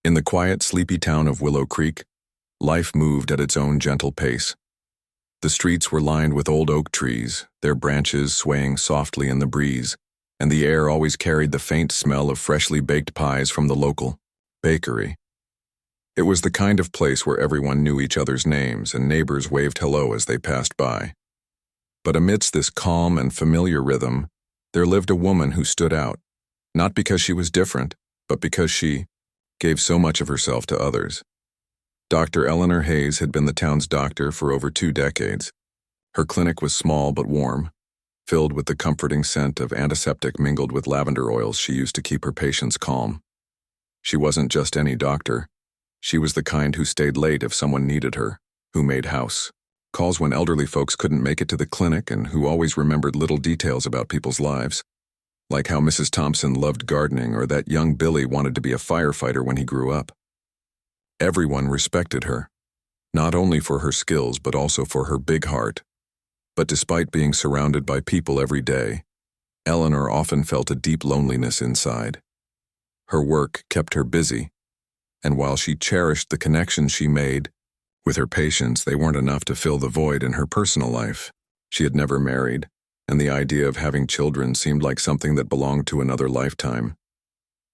In the quiet, sleepy town of Willow Creek, life moved at its own gentle pace. The streets were lined with old oak trees, their branches swaying softly in the breeze, and the air always carried the faint smell of freshly baked pies from the local bakery. It was the kind of place where everyone knew each other's names and neighbors waved hello as they passed by. But amidst this calm and familiar rhythm, there lived a woman who stood out, not because she was different, but because she gave so much of herself to others. Dr. Eleanor Hayes had been the town's doctor for over 2 decades. Her clinic was small but warm, filled with the comforting scent of antiseptic mingled with lavender oils she used to keep her patients calm. She wasn't just any doctor. She was the kind who stayed late if someone needed her, who made house calls when elderly folks couldn't make it to the clinic, and who always remembered little details about people's lives, like how Mrs. Thompson loved gardening or that young Billy wanted to be a firefighter when he grew up. Everyone respected her, not only for her skills but also for her big heart. But despite being surrounded by people every day, Eleanor often felt a deep loneliness inside. Her work kept her busy, and while she cherished the connections she made with her patients, they weren't enough to fill the void in her personal life. She had never married, and the idea of having children seemed like something that belonged to another lifetime.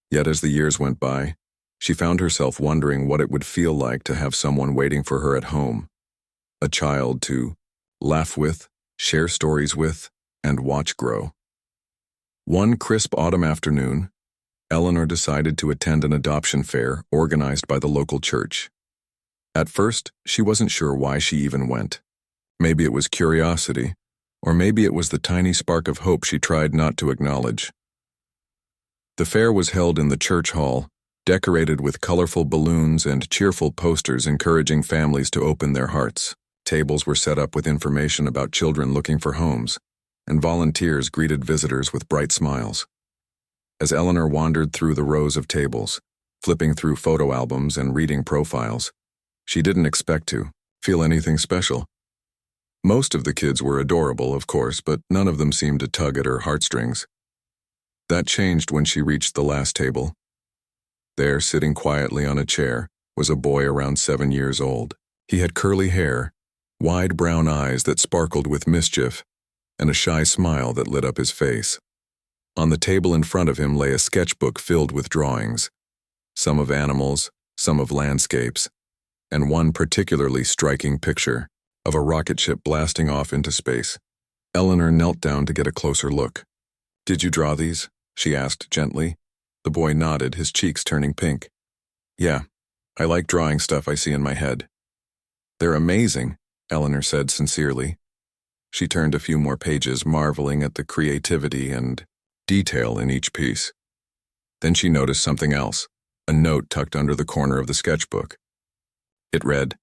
Yet as the years went by, she found herself wondering what it would feel like to have someone waiting for her at home, a child to laugh with, share stories with, and watch grow. One crisp autumn afternoon, Eleanor decided to attend an adoption fair organized by the local church. At first, she wasn't sure why she even went. Maybe it was curiosity, or maybe it was the tiny spark of hope she tried not to acknowledge. The fair was held in the church hall, decorated with colorful balloons and cheerful posters encouraging families to open their hearts. Tables were set up with information about children looking for homes, and volunteers greeted visitors with bright smiles. As Eleanor wandered through the rows of tables, flipping through photo albums and reading profiles, she didn't expect to feel anything special. Most of the kids were adorable, of course, but none of them seemed to tug at her heartstrings. That changed when she reached the last table. There, sitting quietly on a chair, was a boy around 7 years old. He had curly hair, wide brown eyes that sparkled with mischief, and a shy smile that lit up his face. On the table in front of him lay a sketchbook filled with drawings, some of animals, some of landscapes, and one particularly striking picture of a rocket ship blasting off into space. Eleanor knelt down to get a closer look. "Did you draw these?" she asked gently. The boy nodded, his cheeks turning pink. "Yeah, I like drawing stuff I see in my head." "They're amazing," Eleanor said sincerely. She turned a few more pages, marveling at the creativity and detail in each piece. Then she noticed something else, a note tucked under the corner of the sketchbook. It read,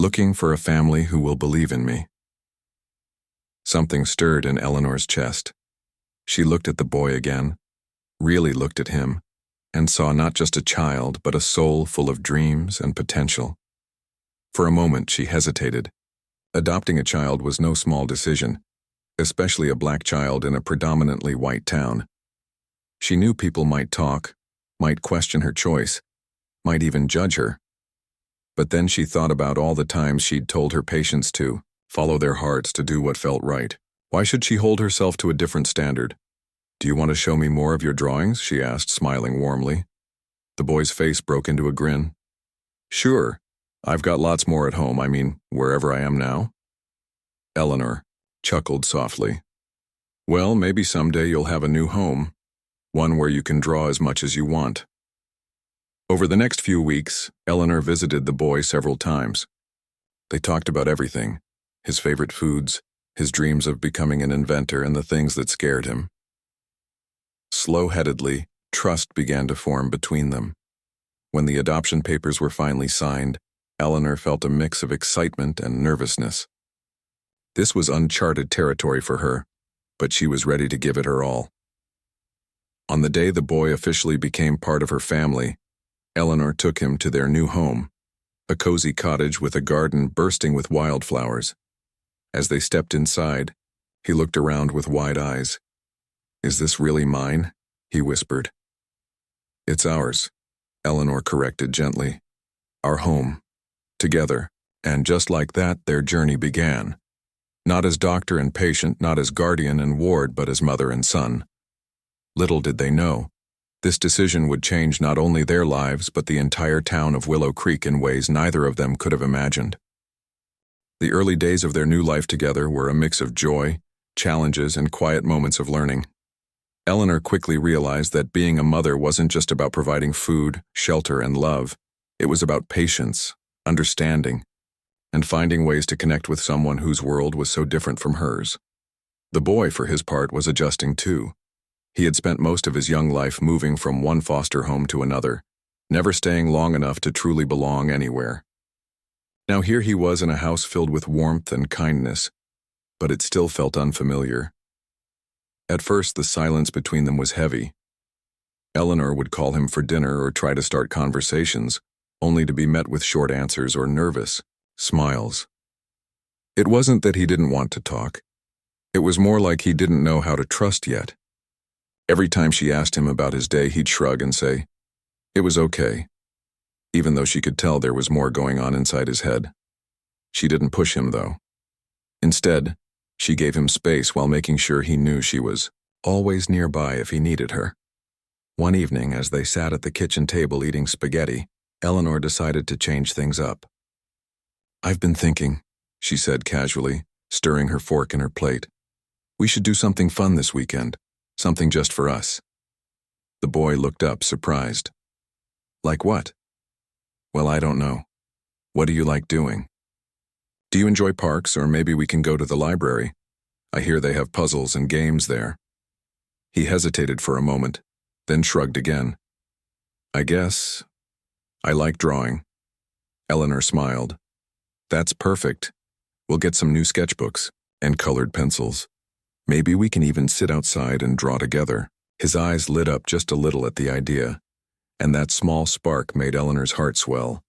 "Looking for a family who will believe in me." Something stirred in Eleanor's chest. She looked at the boy again, really looked at him, and saw not just a child, but a soul full of dreams and potential. For a moment, she hesitated. Adopting a child was no small decision, especially a black child in a predominantly white town. She knew people might talk, might question her choice, might even judge her. But then she thought about all the times she'd told her patients to follow their hearts, to do what felt right. Why should she hold herself to a different standard? "Do you want to show me more of your drawings?" she asked, smiling warmly. The boy's face broke into a grin. "Sure. I've got lots more at home, wherever I am now." Eleanor chuckled softly. "Well, maybe someday you'll have a new home, one where you can draw as much as you want." Over the next few weeks, Eleanor visited the boy several times. They talked about everything, his favorite foods, his dreams of becoming an inventor, and the things that scared him. Slow-headedly, trust began to form between them. When the adoption papers were finally signed, Eleanor felt a mix of excitement and nervousness. This was uncharted territory for her, but she was ready to give it her all. On the day the boy officially became part of her family, Eleanor took him to their new home, a cozy cottage with a garden bursting with wildflowers. As they stepped inside, he looked around with wide eyes. "Is this really mine?" he whispered. "It's ours," Eleanor corrected gently. Our home. Together. And just like that, their journey began. Not as doctor and patient, not as guardian and ward, but as mother and son. Little did they know, this decision would change not only their lives, but the entire town of Willow Creek in ways neither of them could have imagined. The early days of their new life together were a mix of joy, challenges, and quiet moments of learning. Eleanor quickly realized that being a mother wasn't just about providing food, shelter, and love. It was about patience, understanding, and finding ways to connect with someone whose world was so different from hers. The boy, for his part, was adjusting too. He had spent most of his young life moving from one foster home to another, never staying long enough to truly belong anywhere. Now here he was in a house filled with warmth and kindness, but it still felt unfamiliar. At first, the silence between them was heavy. Eleanor would call him for dinner or try to start conversations, only to be met with short answers or nervous smiles. It wasn't that he didn't want to talk. It was more like he didn't know how to trust yet. Every time she asked him about his day, he'd shrug and say, it was okay, even though she could tell there was more going on inside his head. She didn't push him, though. Instead, she gave him space while making sure he knew she was always nearby if he needed her. One evening, as they sat at the kitchen table eating spaghetti, Eleanor decided to change things up. I've been thinking, she said casually, stirring her fork in her plate. We should do something fun this weekend. Something just for us. The boy looked up, surprised. Like what? Well, I don't know. What do you like doing? Do you enjoy parks, or maybe we can go to the library? I hear they have puzzles and games there. He hesitated for a moment, then shrugged again. I guess I like drawing. Eleanor smiled. That's perfect. We'll get some new sketchbooks and colored pencils. Maybe we can even sit outside and draw together. His eyes lit up just a little at the idea, and that small spark made Eleanor's heart swell.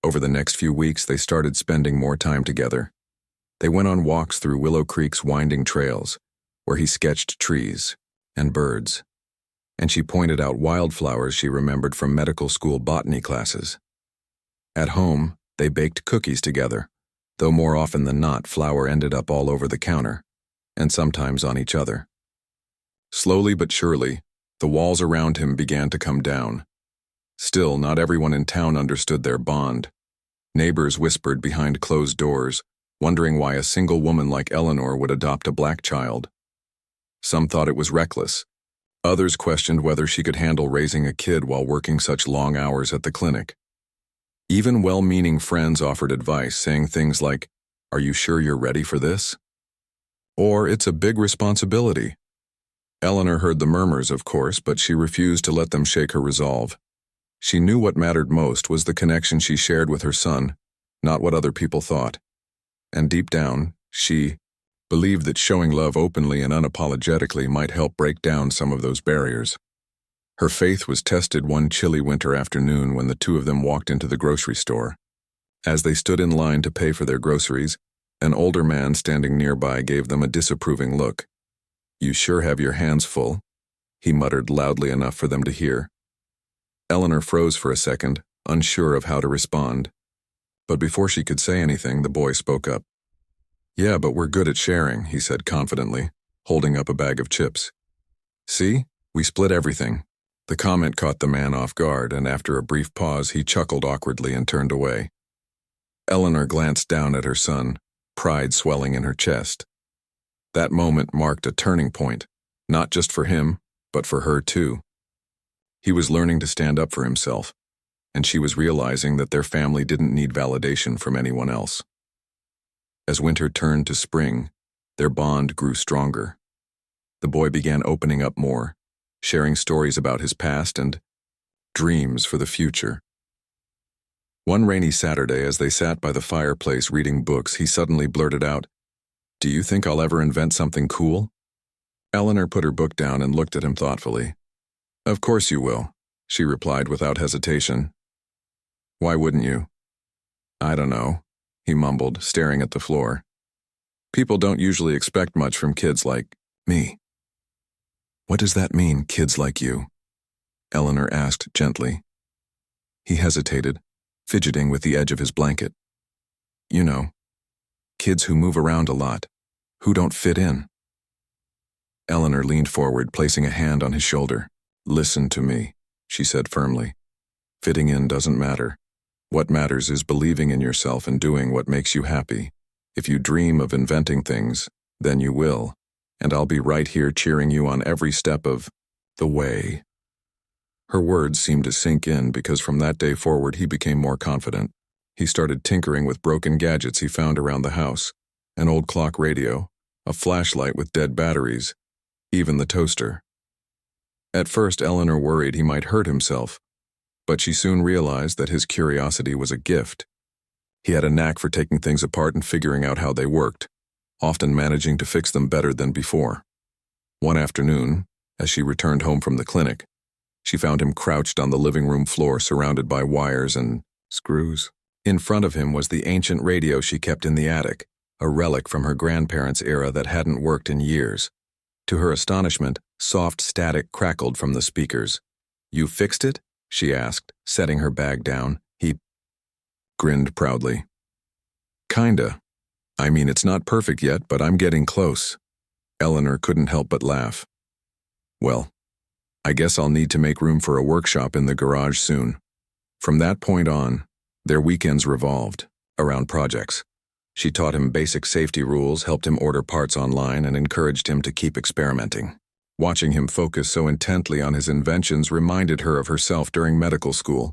Over the next few weeks, they started spending more time together. They went on walks through Willow Creek's winding trails, where he sketched trees and birds, and she pointed out wildflowers she remembered from medical school botany classes. At home, they baked cookies together, though more often than not, flour ended up all over the counter, and sometimes on each other. Slowly but surely, the walls around him began to come down. Still, not everyone in town understood their bond. Neighbors whispered behind closed doors, wondering why a single woman like Eleanor would adopt a black child. Some thought it was reckless. Others questioned whether she could handle raising a kid while working such long hours at the clinic. Even well-meaning friends offered advice, saying things like, "Are you sure you're ready for this?" Or, "It's a big responsibility." Eleanor heard the murmurs, of course, but she refused to let them shake her resolve. She knew what mattered most was the connection she shared with her son, not what other people thought. And deep down, she believed that showing love openly and unapologetically might help break down some of those barriers. Her faith was tested one chilly winter afternoon when the two of them walked into the grocery store. As they stood in line to pay for their groceries, an older man standing nearby gave them a disapproving look. "You sure have your hands full," he muttered loudly enough for them to hear. Eleanor froze for a second, unsure of how to respond. But before she could say anything, the boy spoke up. "Yeah, but we're good at sharing," he said confidently, holding up a bag of chips. "See? We split everything." The comment caught the man off guard, and after a brief pause, he chuckled awkwardly and turned away. Eleanor glanced down at her son, pride swelling in her chest. That moment marked a turning point, not just for him, but for her too. He was learning to stand up for himself, and she was realizing that their family didn't need validation from anyone else. As winter turned to spring, their bond grew stronger. The boy began opening up more, sharing stories about his past and dreams for the future. One rainy Saturday, as they sat by the fireplace reading books, he suddenly blurted out, "Do you think I'll ever invent something cool?" Eleanor put her book down and looked at him thoughtfully. "Of course you will," she replied without hesitation. "Why wouldn't you?" "I don't know," he mumbled, staring at the floor. "People don't usually expect much from kids like me." "What does that mean, kids like you?" Eleanor asked gently. He hesitated, fidgeting with the edge of his blanket. You know, kids who move around a lot, who don't fit in. Eleanor leaned forward, placing a hand on his shoulder. Listen to me, she said firmly. Fitting in doesn't matter. What matters is believing in yourself and doing what makes you happy. If you dream of inventing things, then you will, and I'll be right here cheering you on every step of the way. Her words seemed to sink in because from that day forward he became more confident. He started tinkering with broken gadgets he found around the house, an old clock radio, a flashlight with dead batteries, even the toaster. At first, Eleanor worried he might hurt himself, but she soon realized that his curiosity was a gift. He had a knack for taking things apart and figuring out how they worked, often managing to fix them better than before. One afternoon, as she returned home from the clinic, she found him crouched on the living room floor surrounded by wires and screws. In front of him was the ancient radio she kept in the attic, a relic from her grandparents' era that hadn't worked in years. To her astonishment, soft static crackled from the speakers. You fixed it? She asked, setting her bag down. He grinned proudly. Kinda. I mean, it's not perfect yet, but I'm getting close. Eleanor couldn't help but laugh. Well, I guess I'll need to make room for a workshop in the garage soon. From that point on, their weekends revolved around projects. She taught him basic safety rules, helped him order parts online, and encouraged him to keep experimenting. Watching him focus so intently on his inventions reminded her of herself during medical school,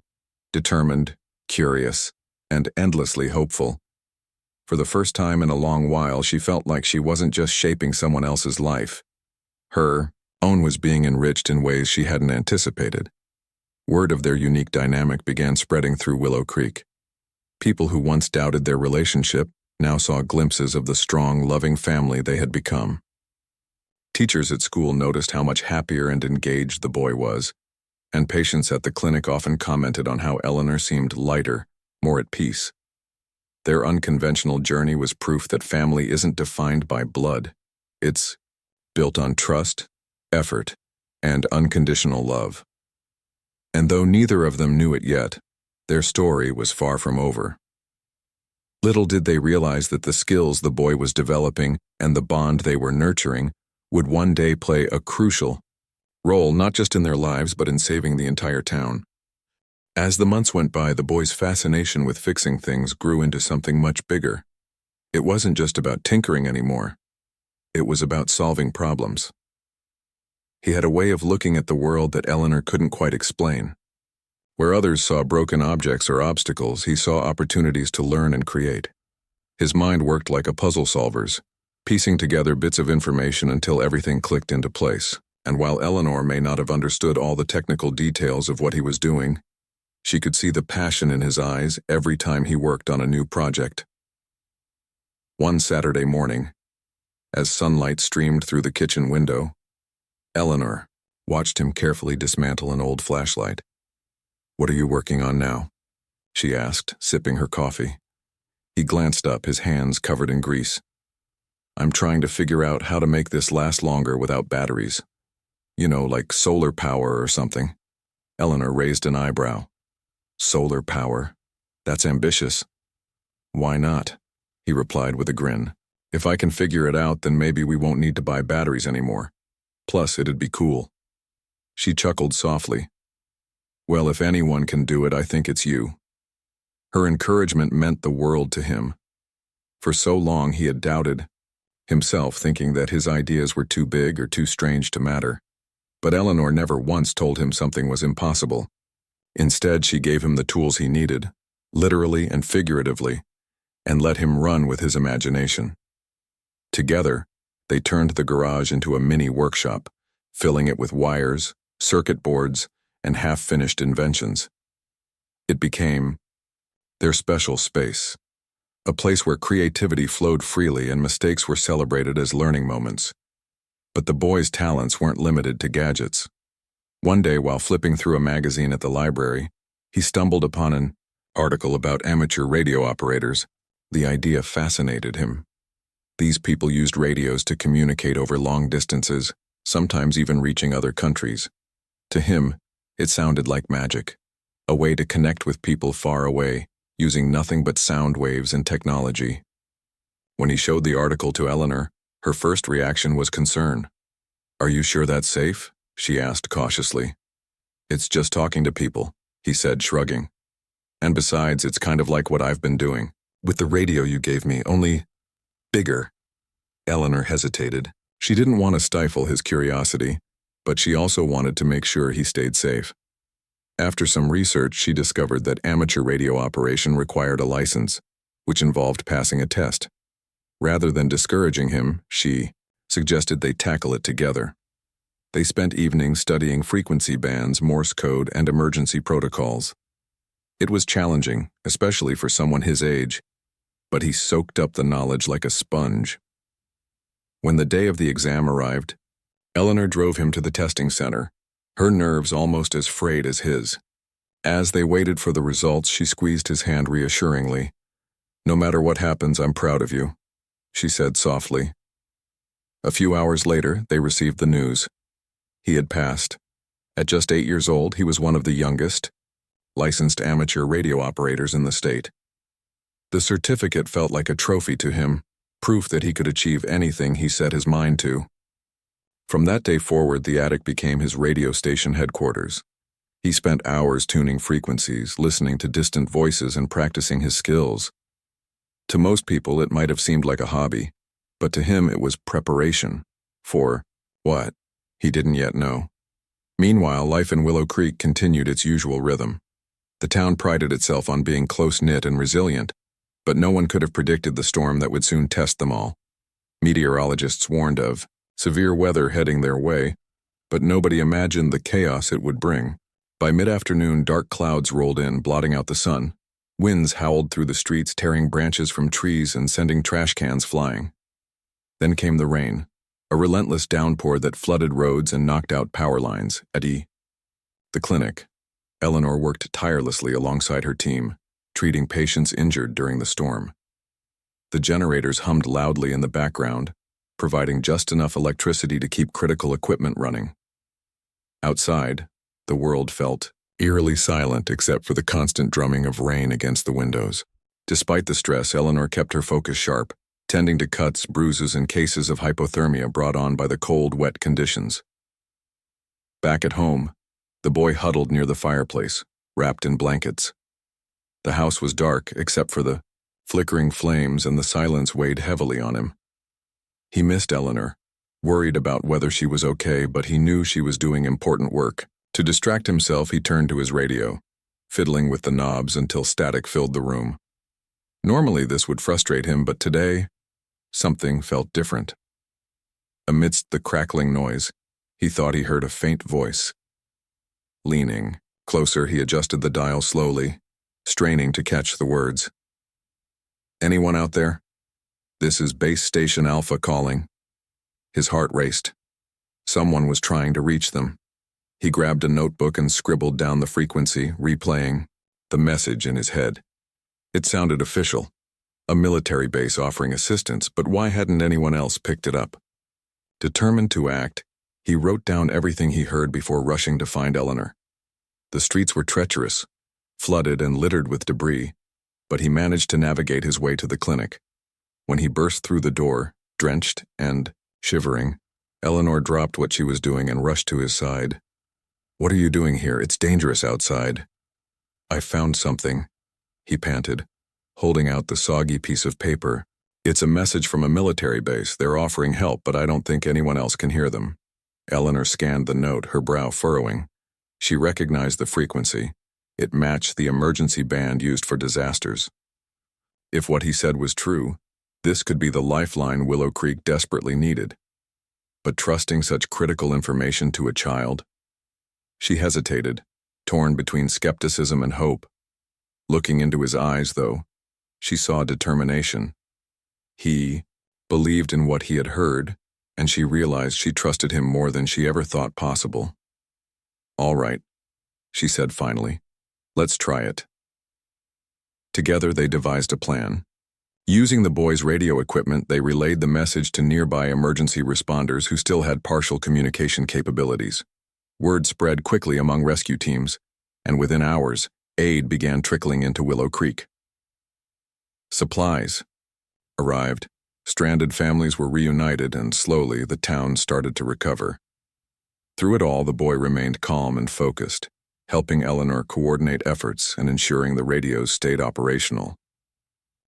determined, curious, and endlessly hopeful. For the first time in a long while, she felt like she wasn't just shaping someone else's life. Her own was being enriched in ways she hadn't anticipated. Word of their unique dynamic began spreading through Willow Creek. People who once doubted their relationship now saw glimpses of the strong, loving family they had become. Teachers at school noticed how much happier and engaged the boy was, and patients at the clinic often commented on how Eleanor seemed lighter, more at peace. Their unconventional journey was proof that family isn't defined by blood. It's built on trust, effort, and unconditional love. And though neither of them knew it yet, their story was far from over. Little did they realize that the skills the boy was developing and the bond they were nurturing would one day play a crucial role not just in their lives but in saving the entire town. As the months went by, the boy's fascination with fixing things grew into something much bigger. It wasn't just about tinkering anymore. It was about solving problems. He had a way of looking at the world that Eleanor couldn't quite explain. Where others saw broken objects or obstacles, he saw opportunities to learn and create. His mind worked like a puzzle solver's, piecing together bits of information until everything clicked into place. And while Eleanor may not have understood all the technical details of what he was doing, she could see the passion in his eyes every time he worked on a new project. One Saturday morning, as sunlight streamed through the kitchen window, Eleanor watched him carefully dismantle an old flashlight. What are you working on now? She asked, sipping her coffee. He glanced up, his hands covered in grease. I'm trying to figure out how to make this last longer without batteries. You know, like solar power or something. Eleanor raised an eyebrow. Solar power? That's ambitious. Why not? He replied with a grin. If I can figure it out, then maybe we won't need to buy batteries anymore. Plus, it'd be cool. She chuckled softly. Well, if anyone can do it, I think it's you. Her encouragement meant the world to him. For so long he had doubted himself, thinking that his ideas were too big or too strange to matter. But Eleanor never once told him something was impossible. Instead, she gave him the tools he needed, literally and figuratively, and let him run with his imagination. Together, they turned the garage into a mini workshop, filling it with wires, circuit boards, and half-finished inventions. It became their special space, a place where creativity flowed freely and mistakes were celebrated as learning moments. But the boy's talents weren't limited to gadgets. One day, while flipping through a magazine at the library, he stumbled upon an article about amateur radio operators. The idea fascinated him. These people used radios to communicate over long distances, sometimes even reaching other countries. To him, it sounded like magic. a way to connect with people far away, using nothing but sound waves and technology. When he showed the article to Eleanor, her first reaction was concern. "Are you sure that's safe?" she asked cautiously. "It's just talking to people," he said, shrugging. "And besides, it's kind of like what I've been doing, with the radio you gave me, only bigger." Eleanor hesitated. She didn't want to stifle his curiosity, but she also wanted to make sure he stayed safe. After some research, she discovered that amateur radio operation required a license, which involved passing a test. Rather than discouraging him, she suggested they tackle it together. They spent evenings studying frequency bands, Morse code, and emergency protocols. It was challenging, especially for someone his age, but he soaked up the knowledge like a sponge. When the day of the exam arrived, Eleanor drove him to the testing center, her nerves almost as frayed as his. As they waited for the results, she squeezed his hand reassuringly. "No matter what happens, I'm proud of you," she said softly. A few hours later, they received the news. He had passed. At just 8 years old, he was one of the youngest licensed amateur radio operators in the state. The certificate felt like a trophy to him, proof that he could achieve anything he set his mind to. From that day forward, the attic became his radio station headquarters. He spent hours tuning frequencies, listening to distant voices, and practicing his skills. To most people, it might have seemed like a hobby, but to him it was preparation. For what? He didn't yet know. Meanwhile, life in Willow Creek continued its usual rhythm. The town prided itself on being close-knit and resilient, but no one could have predicted the storm that would soon test them all. Meteorologists warned of severe weather heading their way, but nobody imagined the chaos it would bring. By mid-afternoon, dark clouds rolled in, blotting out the sun. Winds howled through the streets, tearing branches from trees and sending trash cans flying. Then came the rain, a relentless downpour that flooded roads and knocked out power lines. At the clinic, Eleanor worked tirelessly alongside her team, treating patients injured during the storm. The generators hummed loudly in the background, providing just enough electricity to keep critical equipment running. Outside, the world felt eerily silent except for the constant drumming of rain against the windows. Despite the stress, Eleanor kept her focus sharp, tending to cuts, bruises, and cases of hypothermia brought on by the cold, wet conditions. Back at home, the boy huddled near the fireplace, wrapped in blankets. The house was dark except for the flickering flames, and the silence weighed heavily on him. He missed Eleanor, worried about whether she was okay, but he knew she was doing important work. To distract himself, he turned to his radio, fiddling with the knobs until static filled the room. Normally this would frustrate him, but today, something felt different. Amidst the crackling noise, he thought he heard a faint voice. Leaning closer, he adjusted the dial slowly, straining to catch the words. "Anyone out there? This is Base Station Alpha calling." His heart raced. Someone was trying to reach them. He grabbed a notebook and scribbled down the frequency, replaying the message in his head. It sounded official, a military base offering assistance, but why hadn't anyone else picked it up? Determined to act, he wrote down everything he heard before rushing to find Eleanor. The streets were treacherous, flooded and littered with debris, but he managed to navigate his way to the clinic. When he burst through the door, drenched and shivering, Eleanor dropped what she was doing and rushed to his side. "What are you doing here? It's dangerous outside." "I found something," he panted, holding out the soggy piece of paper. "It's a message from a military base. They're offering help, but I don't think anyone else can hear them." Eleanor scanned the note, her brow furrowing. She recognized the frequency. It matched the emergency band used for disasters. If what he said was true, this could be the lifeline Willow Creek desperately needed. But trusting such critical information to a child? She hesitated, torn between skepticism and hope. Looking into his eyes, though, she saw determination. He believed in what he had heard, and she realized she trusted him more than she ever thought possible. "All right," she said finally. "Let's try it." Together they devised a plan. Using the boys' radio equipment, they relayed the message to nearby emergency responders who still had partial communication capabilities. Word spread quickly among rescue teams, and within hours, Aid began trickling into Willow Creek. Supplies arrived. Stranded families were reunited, and slowly the town started to recover. Through it all, the boy remained calm and focused, helping Eleanor coordinate efforts and ensuring the radios stayed operational.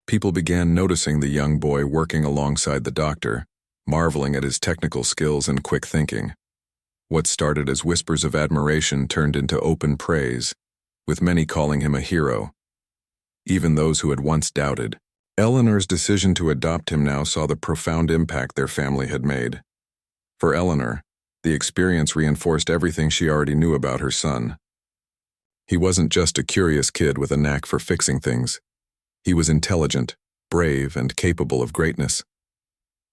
People began noticing the young boy working alongside the doctor, marveling at his technical skills and quick thinking. What started as whispers of admiration turned into open praise, with many calling him a hero. Even those who had once doubted. Eleanor's decision to adopt him now saw the profound impact their family had made. For Eleanor, the experience reinforced everything she already knew about her son. He wasn't just a curious kid with a knack for fixing things. He was intelligent, brave, and capable of greatness.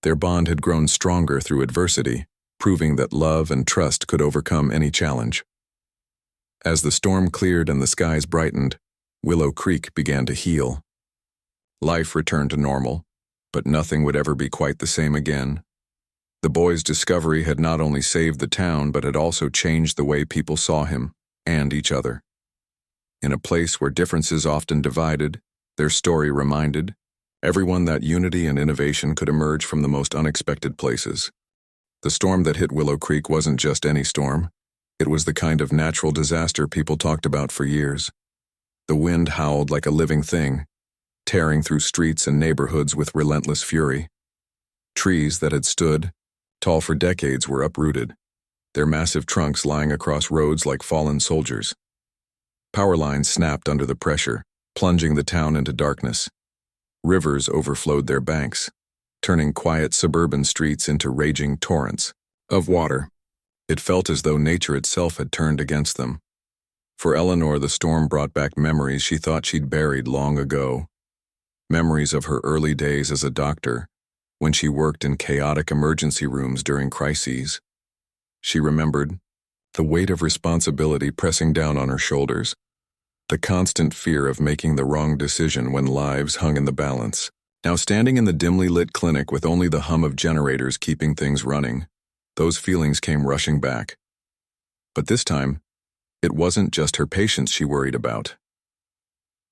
Their bond had grown stronger through adversity, proving that love and trust could overcome any challenge. As the storm cleared and the skies brightened, Willow Creek began to heal. Life returned to normal, but nothing would ever be quite the same again. The boy's discovery had not only saved the town, but had also changed the way people saw him and each other. In a place where differences often divided, their story reminded everyone that unity and innovation could emerge from the most unexpected places. The storm that hit Willow Creek wasn't just any storm. It was the kind of natural disaster people talked about for years. The wind howled like a living thing, tearing through streets and neighborhoods with relentless fury. Trees that had stood tall for decades were uprooted, their massive trunks lying across roads like fallen soldiers. Power lines snapped under the pressure, plunging the town into darkness. Rivers overflowed their banks, turning quiet suburban streets into raging torrents of water. It felt as though nature itself had turned against them. For Eleanor, the storm brought back memories she thought she'd buried long ago. Memories of her early days as a doctor, when she worked in chaotic emergency rooms during crises. She remembered the weight of responsibility pressing down on her shoulders, the constant fear of making the wrong decision when lives hung in the balance. Now standing in the dimly lit clinic with only the hum of generators keeping things running, those feelings came rushing back. But this time, it wasn't just her patients she worried about.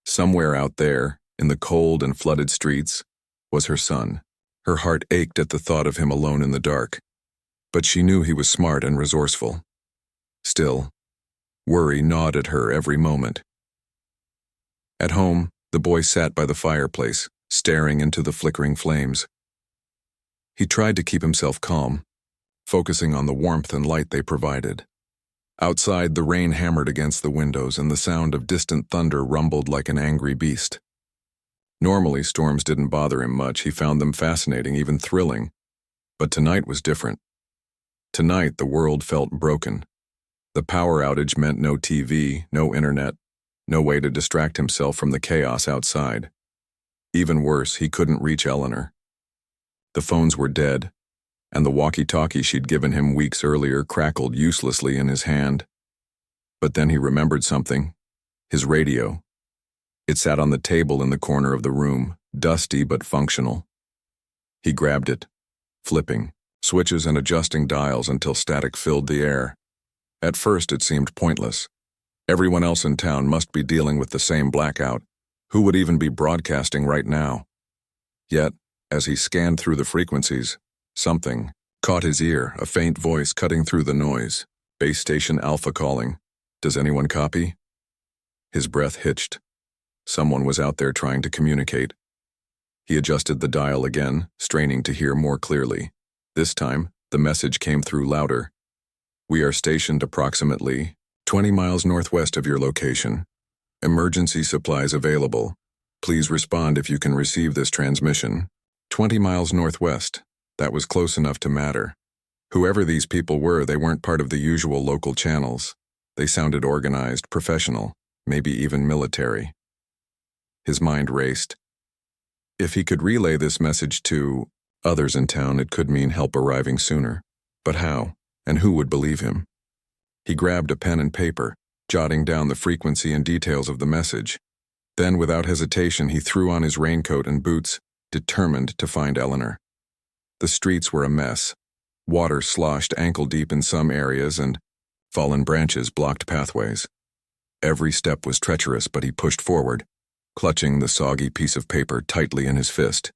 Somewhere out there, in the cold and flooded streets, was her son. Her heart ached at the thought of him alone in the dark, but she knew he was smart and resourceful. Still, worry gnawed at her every moment. At home, the boy sat by the fireplace, staring into the flickering flames. He tried to keep himself calm, focusing on the warmth and light they provided. Outside, the rain hammered against the windows and the sound of distant thunder rumbled like an angry beast. Normally, storms didn't bother him much. He found them fascinating, even thrilling. But tonight was different. Tonight, the world felt broken. The power outage meant no TV, no internet, no way to distract himself from the chaos outside. Even worse, he couldn't reach Eleanor. The phones were dead, and the walkie-talkie she'd given him weeks earlier crackled uselessly in his hand. But then he remembered something. His radio. It sat on the table in the corner of the room, dusty but functional. He grabbed it, flipping switches and adjusting dials until static filled the air. At first, it seemed pointless. Everyone else in town must be dealing with the same blackout. Who would even be broadcasting right now? Yet, as he scanned through the frequencies, something caught his ear, a faint voice cutting through the noise. Base station Alpha calling. Does anyone copy? His breath hitched. Someone was out there trying to communicate. He adjusted the dial again, straining to hear more clearly. This time, the message came through louder. We are stationed approximately 20 miles northwest of your location. Emergency supplies available. Please respond if you can receive this transmission. 20 miles northwest. That was close enough to matter. Whoever these people were, they weren't part of the usual local channels. They sounded organized, professional, maybe even military. His mind raced. If he could relay this message to others in town, it could mean help arriving sooner. But how? And who would believe him? He grabbed a pen and paper, jotting down the frequency and details of the message. Then, without hesitation, he threw on his raincoat and boots, determined to find Eleanor. The streets were a mess. Water sloshed ankle-deep in some areas, and fallen branches blocked pathways. Every step was treacherous, but he pushed forward, clutching the soggy piece of paper tightly in his fist.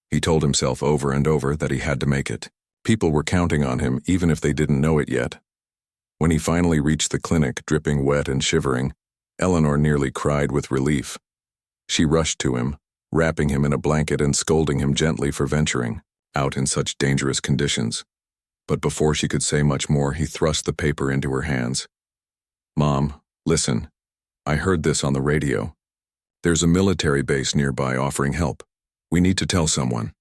He told himself over and over that he had to make it. People were counting on him, even if they didn't know it yet. When he finally reached the clinic, dripping wet and shivering, Eleanor nearly cried with relief. She rushed to him, wrapping him in a blanket and scolding him gently for venturing out in such dangerous conditions. But before she could say much more, he thrust the paper into her hands. "Mom, listen. I heard this on the radio. There's a military base nearby offering help. We need to tell someone."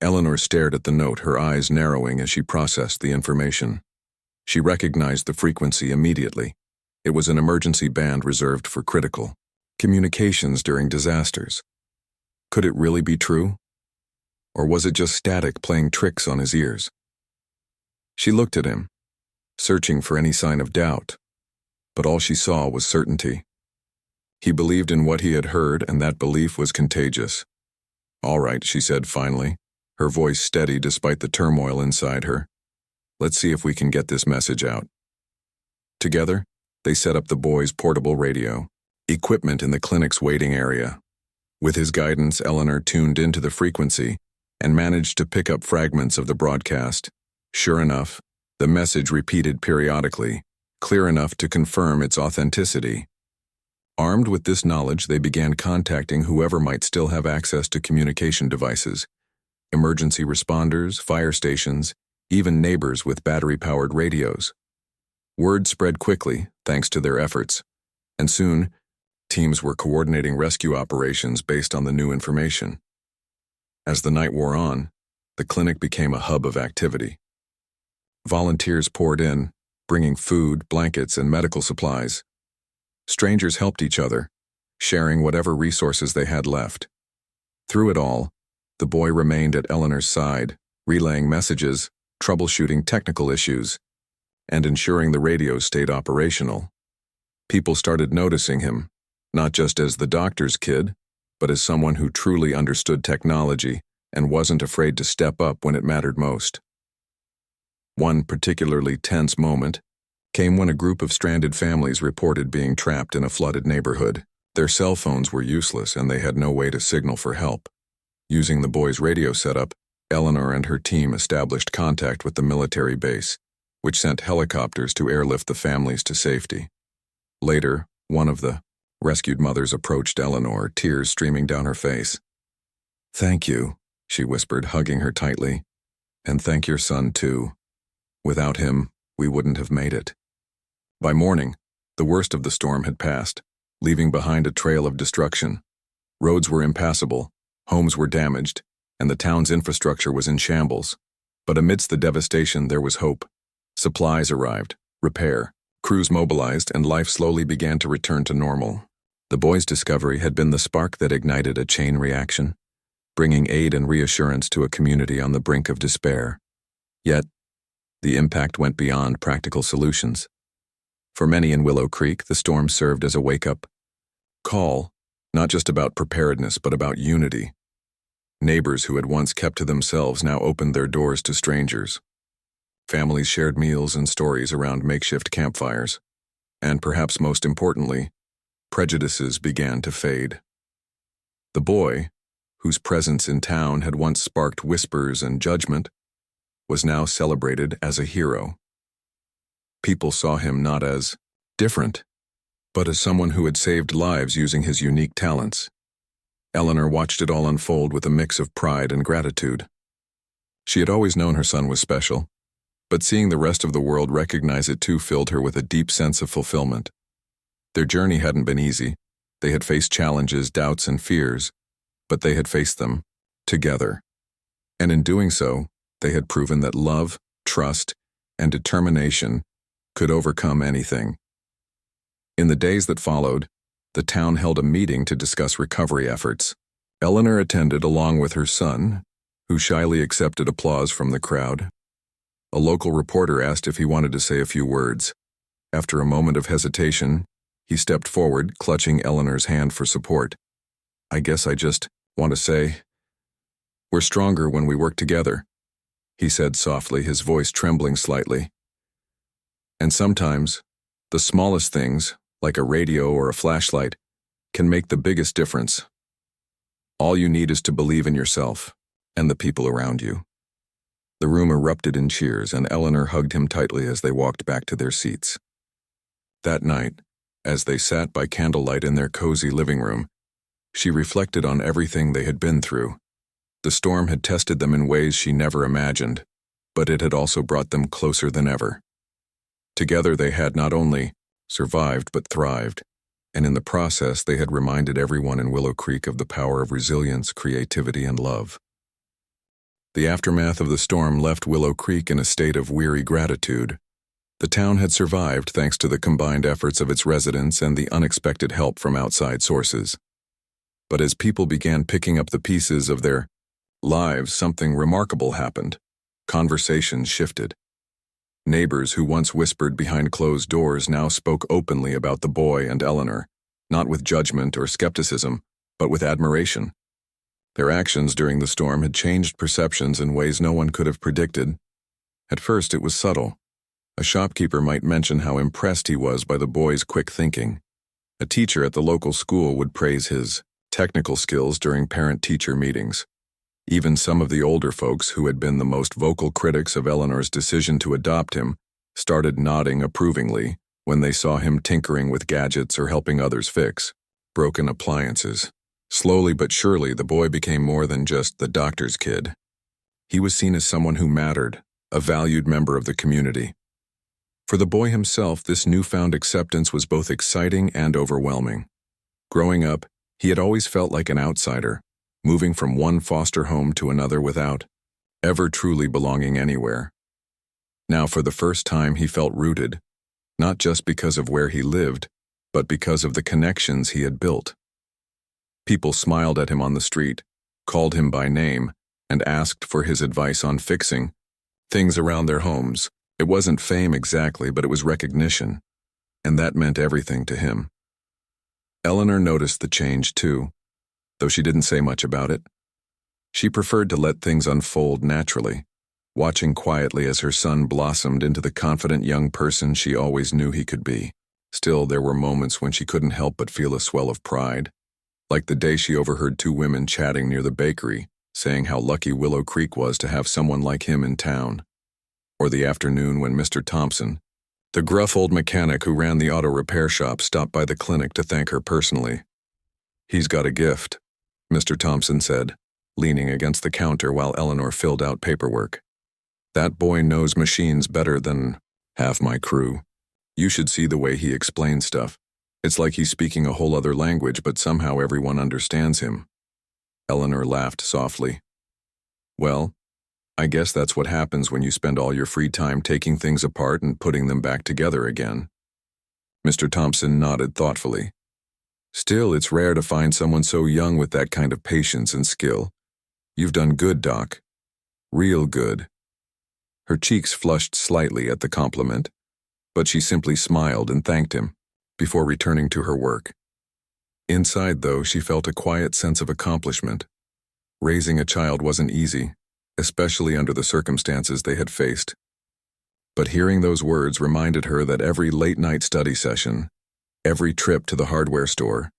Eleanor stared at the note, her eyes narrowing as she processed the information. She recognized the frequency immediately. It was an emergency band reserved for critical communications during disasters. Could it really be true? Or was it just static playing tricks on his ears? She looked at him, searching for any sign of doubt, but all she saw was certainty. He believed in what he had heard, and that belief was contagious. "All right," she said finally, her voice steady despite the turmoil inside her. "Let's see if we can get this message out." Together, they set up the boy's portable radio, equipment in the clinic's waiting area. With his guidance, Eleanor tuned into the frequency and managed to pick up fragments of the broadcast. Sure enough, the message repeated periodically, clear enough to confirm its authenticity. Armed with this knowledge, they began contacting whoever might still have access to communication devices: emergency responders, fire stations, even neighbors with battery-powered radios. Word spread quickly, thanks to their efforts, and soon, teams were coordinating rescue operations based on the new information. As the night wore on, the clinic became a hub of activity. Volunteers poured in, bringing food, blankets, and medical supplies. Strangers helped each other, sharing whatever resources they had left. Through it all, the boy remained at Eleanor's side, relaying messages, troubleshooting technical issues, and ensuring the radios stayed operational. People started noticing him, not just as the doctor's kid, but as someone who truly understood technology and wasn't afraid to step up when it mattered most. One particularly tense moment came when a group of stranded families reported being trapped in a flooded neighborhood. Their cell phones were useless and they had no way to signal for help. Using the boy's radio setup, Eleanor and her team established contact with the military base, which sent helicopters to airlift the families to safety. Later, one of the rescued mothers approached Eleanor, tears streaming down her face. "Thank you," she whispered, hugging her tightly. "And thank your son, too. Without him, we wouldn't have made it." By morning, the worst of the storm had passed, leaving behind a trail of destruction. Roads were impassable, homes were damaged, and the town's infrastructure was in shambles. But amidst the devastation, there was hope. Supplies arrived, repair, crews mobilized, and life slowly began to return to normal. The boy's discovery had been the spark that ignited a chain reaction, bringing aid and reassurance to a community on the brink of despair. Yet, the impact went beyond practical solutions. For many in Willow Creek, the storm served as a wake-up call, not just about preparedness, but about unity. Neighbors who had once kept to themselves now opened their doors to strangers. Families shared meals and stories around makeshift campfires. And perhaps most importantly, prejudices began to fade. The boy, whose presence in town had once sparked whispers and judgment, was now celebrated as a hero. People saw him not as different, but as someone who had saved lives using his unique talents. Eleanor watched it all unfold with a mix of pride and gratitude. She had always known her son was special, but seeing the rest of the world recognize it too filled her with a deep sense of fulfillment. Their journey hadn't been easy. They had faced challenges, doubts, and fears, but they had faced them together. And in doing so, they had proven that love, trust, and determination could overcome anything. In the days that followed, the town held a meeting to discuss recovery efforts. Eleanor attended along with her son, who shyly accepted applause from the crowd. A local reporter asked if he wanted to say a few words. After a moment of hesitation, he stepped forward, clutching Eleanor's hand for support. "I guess I just want to say, we're stronger when we work together," he said softly, his voice trembling slightly. "And sometimes, the smallest things, like a radio or a flashlight, can make the biggest difference. All you need is to believe in yourself and the people around you. The room erupted in cheers, and Eleanor hugged him tightly as they walked back to their seats. That night, as they sat by candlelight in their cozy living room, she reflected on everything they had been through. The storm had tested them in ways she never imagined, but it had also brought them closer than ever. Together they had not only survived but thrived, and in the process they had reminded everyone in Willow Creek of the power of resilience, creativity, and love. The aftermath of the storm left Willow Creek in a state of weary gratitude. The town had survived thanks to the combined efforts of its residents and the unexpected help from outside sources. But as people began picking up the pieces of their lives, something remarkable happened. Conversations shifted. Neighbors who once whispered behind closed doors now spoke openly about the boy and Eleanor, not with judgment or skepticism, but with admiration. Their actions during the storm had changed perceptions in ways no one could have predicted. At first it was subtle. A shopkeeper might mention how impressed he was by the boy's quick thinking. A teacher at the local school would praise his technical skills during parent-teacher meetings. Even some of the older folks who had been the most vocal critics of Eleanor's decision to adopt him started nodding approvingly when they saw him tinkering with gadgets or helping others fix broken appliances. Slowly but surely, the boy became more than just the doctor's kid. He was seen as someone who mattered, a valued member of the community. For the boy himself, this newfound acceptance was both exciting and overwhelming. Growing up, he had always felt like an outsider, moving from one foster home to another without ever truly belonging anywhere. Now, for the first time, he felt rooted, not just because of where he lived, but because of the connections he had built. People smiled at him on the street, called him by name, and asked for his advice on fixing things around their homes. It wasn't fame exactly, but it was recognition, and that meant everything to him. Eleanor noticed the change too, though she didn't say much about it. She preferred to let things unfold naturally, watching quietly as her son blossomed into the confident young person she always knew he could be. Still, there were moments when she couldn't help but feel a swell of pride, like the day she overheard two women chatting near the bakery, saying how lucky Willow Creek was to have someone like him in town. Or the afternoon when Mr. Thompson, the gruff old mechanic who ran the auto repair shop, stopped by the clinic to thank her personally. "He's got a gift," Mr. Thompson said, leaning against the counter while Eleanor filled out paperwork. "That boy knows machines better than half my crew. You should see the way he explains stuff. It's like he's speaking a whole other language, but somehow everyone understands him." Eleanor laughed softly. "Well, I guess that's what happens when you spend all your free time taking things apart and putting them back together again." Mr. Thompson nodded thoughtfully. "Still, it's rare to find someone so young with that kind of patience and skill. You've done good, Doc. Real good." Her cheeks flushed slightly at the compliment, but she simply smiled and thanked him before returning to her work. Inside, though, she felt a quiet sense of accomplishment. Raising a child wasn't easy, especially under the circumstances they had faced. But hearing those words reminded her that every late-night study session, every trip to the hardware store,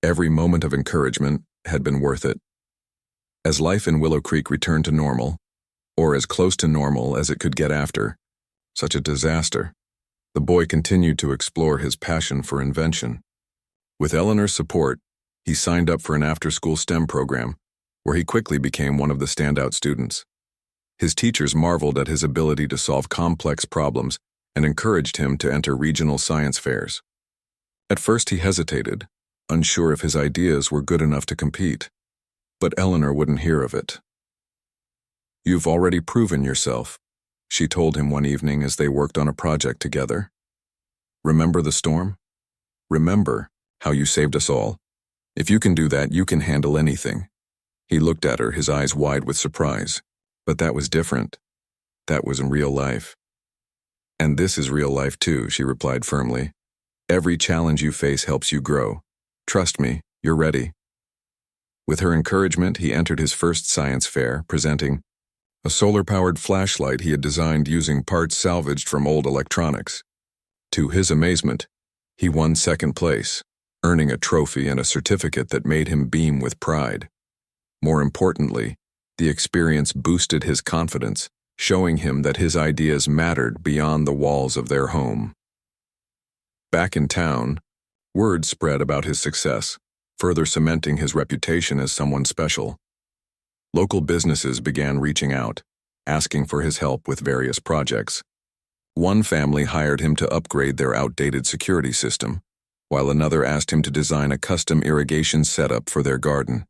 every moment of encouragement had been worth it. As life in Willow Creek returned to normal, or as close to normal as it could get after such a disaster, the boy continued to explore his passion for invention. With Eleanor's support, he signed up for an after-school STEM program, where he quickly became one of the standout students. His teachers marveled at his ability to solve complex problems and encouraged him to enter regional science fairs. At first he hesitated, unsure if his ideas were good enough to compete, but Eleanor wouldn't hear of it. "You've already proven yourself," she told him one evening as they worked on a project together. "Remember the storm? Remember how you saved us all. If you can do that, you can handle anything." He looked at her, his eyes wide with surprise. "But that was different. That was in real life." "And this is real life too," she replied firmly. "Every challenge you face helps you grow. Trust me, you're ready." With her encouragement, he entered his first science fair, presenting a solar-powered flashlight he had designed using parts salvaged from old electronics. To his amazement, He won second place, earning a trophy and a certificate that made him beam with pride. More importantly, the experience boosted his confidence, showing him that his ideas mattered beyond the walls of their home. Back in town, word spread about his success, further cementing his reputation as someone special. Local businesses began reaching out, asking for his help with various projects. One family hired him to upgrade their outdated security system, while another asked him to design a custom irrigation setup for their garden.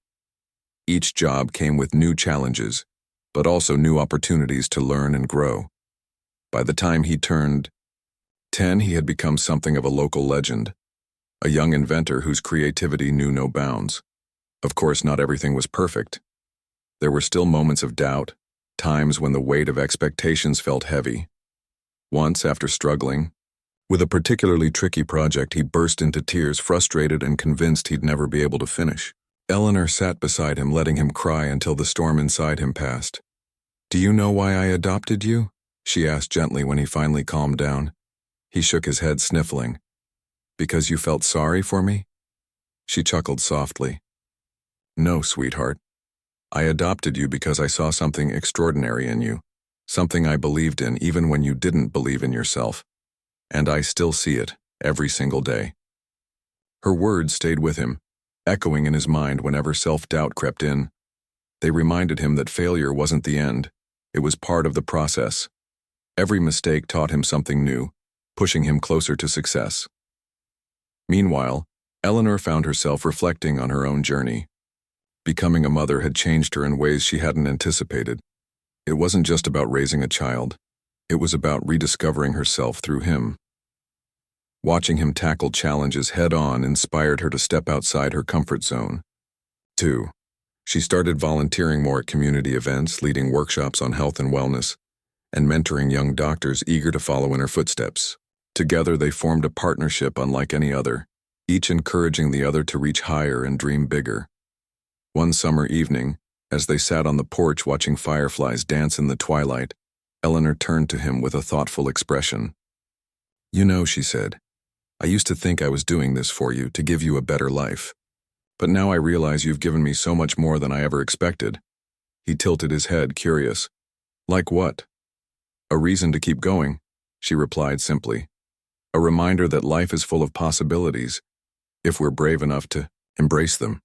Each job came with new challenges, but also new opportunities to learn and grow. By the time he turned 10, he had become something of a local legend, a young inventor whose creativity knew no bounds. Of course, not everything was perfect. There were still moments of doubt, times when the weight of expectations felt heavy. Once, after struggling with a particularly tricky project, he burst into tears, frustrated and convinced he'd never be able to finish. Eleanor sat beside him, letting him cry until the storm inside him passed. "Do you know why I adopted you?" she asked gently when he finally calmed down. He shook his head, sniffling. "Because you felt sorry for me?" She chuckled softly. "No, sweetheart. I adopted you because I saw something extraordinary in you, something I believed in even when you didn't believe in yourself. And I still see it, every single day." Her words stayed with him, echoing in his mind whenever self-doubt crept in. They reminded him that failure wasn't the end, it was part of the process. Every mistake taught him something new, pushing him closer to success. Meanwhile, Eleanor found herself reflecting on her own journey. Becoming a mother had changed her in ways she hadn't anticipated. It wasn't just about raising a child, it was about rediscovering herself through him. Watching him tackle challenges head-on inspired her to step outside her comfort zone. 2. She started volunteering more at community events, leading workshops on health and wellness, and mentoring young doctors eager to follow in her footsteps. Together they formed a partnership unlike any other, each encouraging the other to reach higher and dream bigger. One summer evening, as they sat on the porch watching fireflies dance in the twilight, Eleanor turned to him with a thoughtful expression. "You know," she said, "I used to think I was doing this for you, to give you a better life. But now I realize you've given me so much more than I ever expected." He tilted his head, curious. "Like what?" "A reason to keep going," she replied simply. "A reminder that life is full of possibilities, if we're brave enough to embrace them.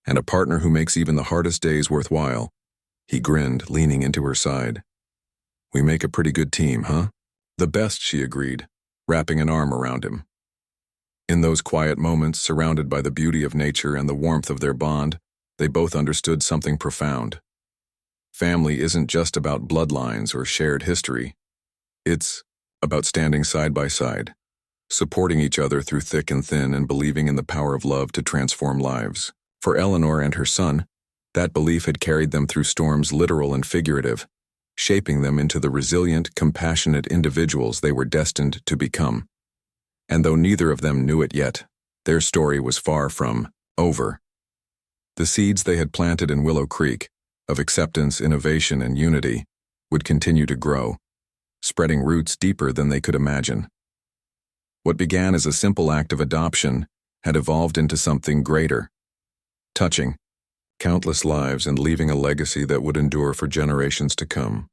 And a partner who makes even the hardest days worthwhile." He grinned, leaning into her side. "We make a pretty good team, huh?" "The best," she agreed, wrapping an arm around him. In those quiet moments, surrounded by the beauty of nature and the warmth of their bond, they both understood something profound. Family isn't just about bloodlines or shared history. It's about standing side by side, supporting each other through thick and thin, and believing in the power of love to transform lives. For Eleanor and her son, that belief had carried them through storms literal and figurative, shaping them into the resilient, compassionate individuals they were destined to become. And though neither of them knew it yet, their story was far from over. The seeds they had planted in Willow Creek, of acceptance, innovation, and unity, would continue to grow, spreading roots deeper than they could imagine. What began as a simple act of adoption had evolved into something greater, touching countless lives and leaving a legacy that would endure for generations to come.